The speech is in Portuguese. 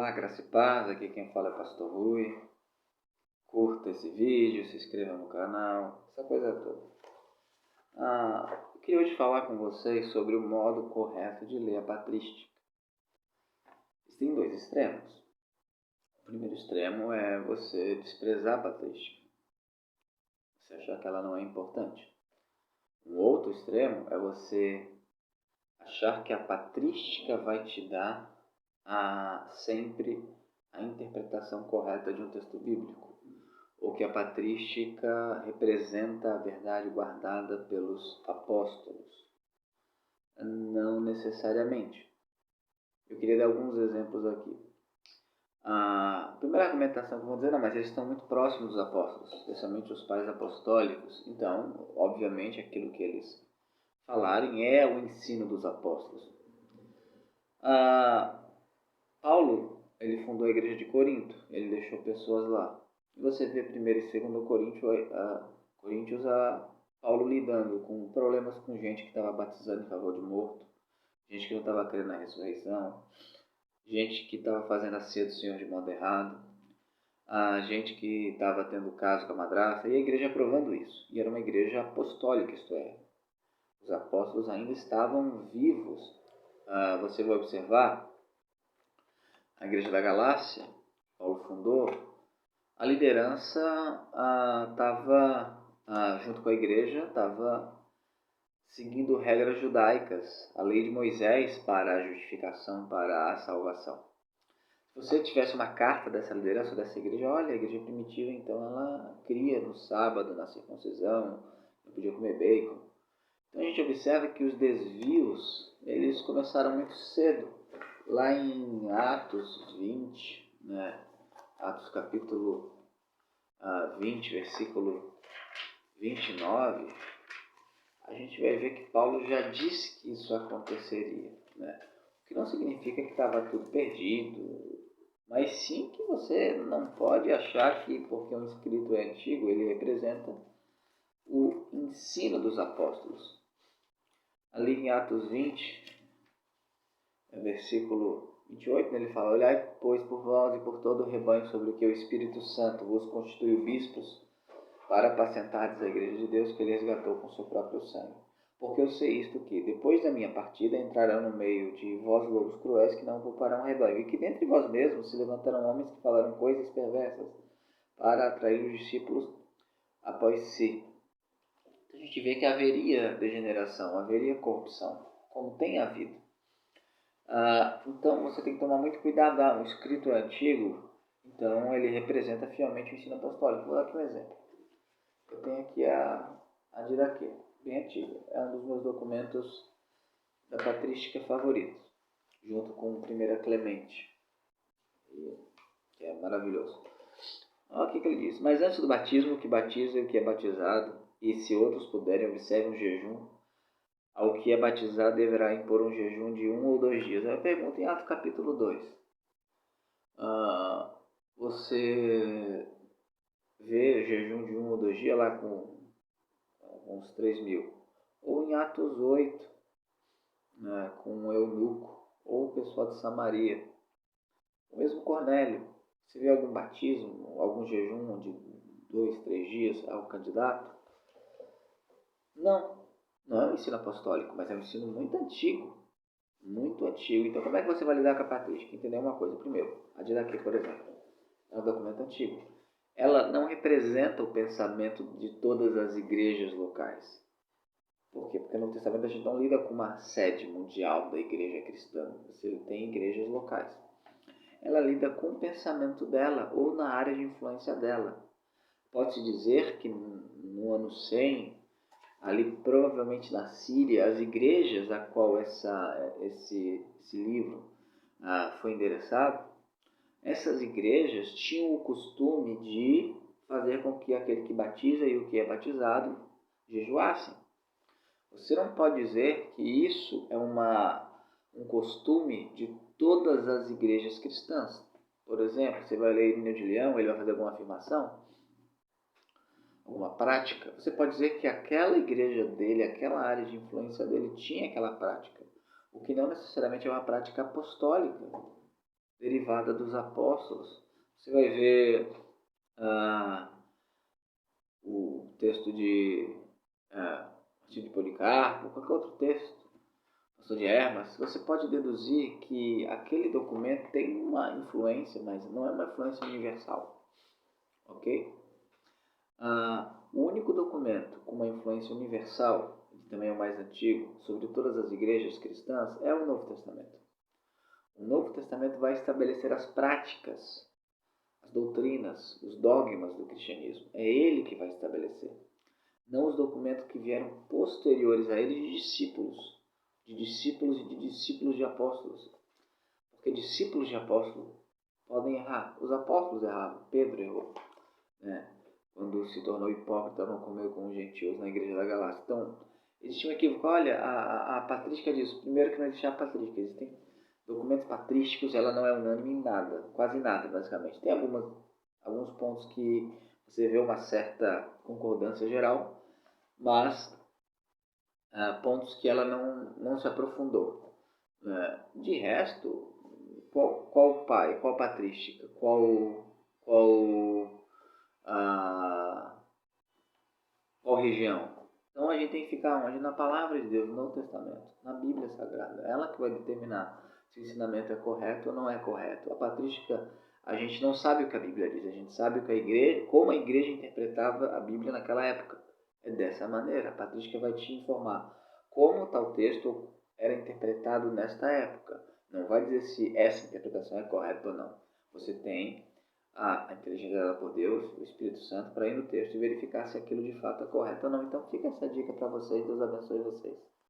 Olá, graça e paz, aqui quem fala é Pastor Rui. Curta esse vídeo, se inscreva no canal, essa coisa toda. Eu queria hoje falar com vocês sobre o modo correto de ler a patrística. Existem dois extremos. O primeiro extremo é você desprezar a patrística, você achar que ela não é importante. Um outro extremo é você achar que a patrística vai te dar sempre a interpretação correta de um texto bíblico, ou que a patrística representa a verdade guardada pelos apóstolos. Não necessariamente. Eu queria dar alguns exemplos aqui. A primeira argumentação que eu vou dizer, mas eles estão muito próximos dos apóstolos, especialmente os pais apostólicos. Então, obviamente, aquilo que eles falarem é o ensino dos apóstolos. Paulo, ele fundou a igreja de Corinto, ele deixou pessoas lá. Você vê 1 e 2 Coríntios, Paulo lidando com problemas com gente que estava batizando em favor de morto, gente que não estava crendo na ressurreição, gente que estava fazendo a ceia do Senhor de modo errado, gente que estava tendo caso com a madrasta, e a igreja aprovando isso. E era uma igreja apostólica, isto é, os apóstolos ainda estavam vivos. Você vai observar a igreja da Galácia, Paulo fundou, a liderança estava, junto com a igreja, estava seguindo regras judaicas, a lei de Moisés para a justificação, para a salvação. Se você tivesse uma carta dessa liderança, dessa igreja, olha, a igreja primitiva, então, ela cria no sábado, na circuncisão, não podia comer bacon. Então a gente observa que os desvios, eles começaram muito cedo. Lá em Atos 20, Atos capítulo 20, versículo 29, a gente vai ver que Paulo já disse que isso aconteceria. O que não significa que estava tudo perdido, mas sim que você não pode achar que porque um escrito é antigo, ele representa o ensino dos apóstolos. Ali em Atos 20, versículo 28, ele fala: olhai, pois, por vós e por todo o rebanho sobre o que o Espírito Santo vos constituiu bispos, para apacentardes a igreja de Deus que ele resgatou com seu próprio sangue. Porque eu sei isto que, depois da minha partida, entrarão no meio de vós lobos cruéis que não pouparão o rebanho, e que dentre vós mesmos se levantarão homens que falarão coisas perversas, para atrair os discípulos após si. A gente vê que haveria degeneração, haveria corrupção, como tem havido. Então você tem que tomar muito cuidado. O escrito é antigo, então ele representa fielmente o ensino apostólico. Vou dar aqui um exemplo. Eu tenho aqui a Diraquê, bem antiga. É um dos meus documentos da patrística favoritos, junto com o 1 Clemente, que é maravilhoso. Olha o que ele diz: mas antes do batismo, o que batiza e o que é batizado, e se outros puderem, observe um jejum, ao que é batizado deverá impor um jejum de 1 ou 2 dias. Aí eu pergunto em Atos capítulo 2. Você vê jejum de 1 ou 2 dias lá com uns 3.000. Ou em Atos 8, com um eunuco, ou o pessoal de Samaria. O mesmo Cornélio. Você vê algum batismo, algum jejum de 2, 3 dias ao candidato? Não é um ensino apostólico, mas é um ensino muito antigo. Muito antigo. Então, como é que você vai lidar com a patrística? Entender uma coisa. Primeiro, a Diraquê, por exemplo, é um documento antigo. Ela não representa o pensamento de todas as igrejas locais. Por quê? Porque no Testamento a gente não lida com uma sede mundial da igreja cristã. Você tem igrejas locais. Ela lida com o pensamento dela ou na área de influência dela. Pode-se dizer que no ano 100, ali provavelmente na Síria, as igrejas a qual esse livro foi endereçado, essas igrejas tinham o costume de fazer com que aquele que batiza e o que é batizado jejuassem. Você não pode dizer que isso é um costume de todas as igrejas cristãs. Por exemplo, você vai ler Irineu de Leão, ele vai fazer alguma afirmação, alguma prática. Você pode dizer que aquela igreja dele, aquela área de influência dele tinha aquela prática, o que não necessariamente é uma prática apostólica. derivada dos apóstolos. Você vai ver o texto de Policarpo, qualquer outro texto, pastor de Hermas, você pode deduzir que aquele documento tem uma influência, mas não é uma influência universal, ok? O único documento com uma influência universal, que também é o mais antigo, sobre todas as igrejas cristãs, é o Novo Testamento. O Novo Testamento vai estabelecer as práticas, as doutrinas, os dogmas do cristianismo. É ele que vai estabelecer. Não os documentos que vieram posteriores a ele de discípulos e de discípulos de apóstolos. Porque discípulos de apóstolos podem errar. Os apóstolos erravam. Pedro errou, né? Quando se tornou hipócrita, não comeu com os gentios na igreja da Galácia. Então, existe um equívoco. Olha, a patrística diz, primeiro que não existe a patrística, existem documentos patrísticos, ela não é unânime em nada, quase nada, basicamente. Tem alguns pontos que você vê uma certa concordância geral, mas pontos que ela não se aprofundou. De resto, qual pai, qual patrística, qual região? Então a gente tem que ficar onde? Na palavra de Deus, no Novo Testamento, na Bíblia Sagrada. Ela que vai determinar se o ensinamento é correto ou não é correto. A patrística, a gente não sabe o que a Bíblia diz, a gente sabe o que a igreja, como a igreja interpretava a Bíblia naquela época. É dessa maneira, a patrística vai te informar como tal texto era interpretado nesta época. Não vai dizer se essa interpretação é correta ou não. Você tem a inteligência dada por Deus, o Espírito Santo, para ir no texto e verificar se aquilo de fato é correto ou não. Então fica essa dica para vocês, Deus abençoe vocês.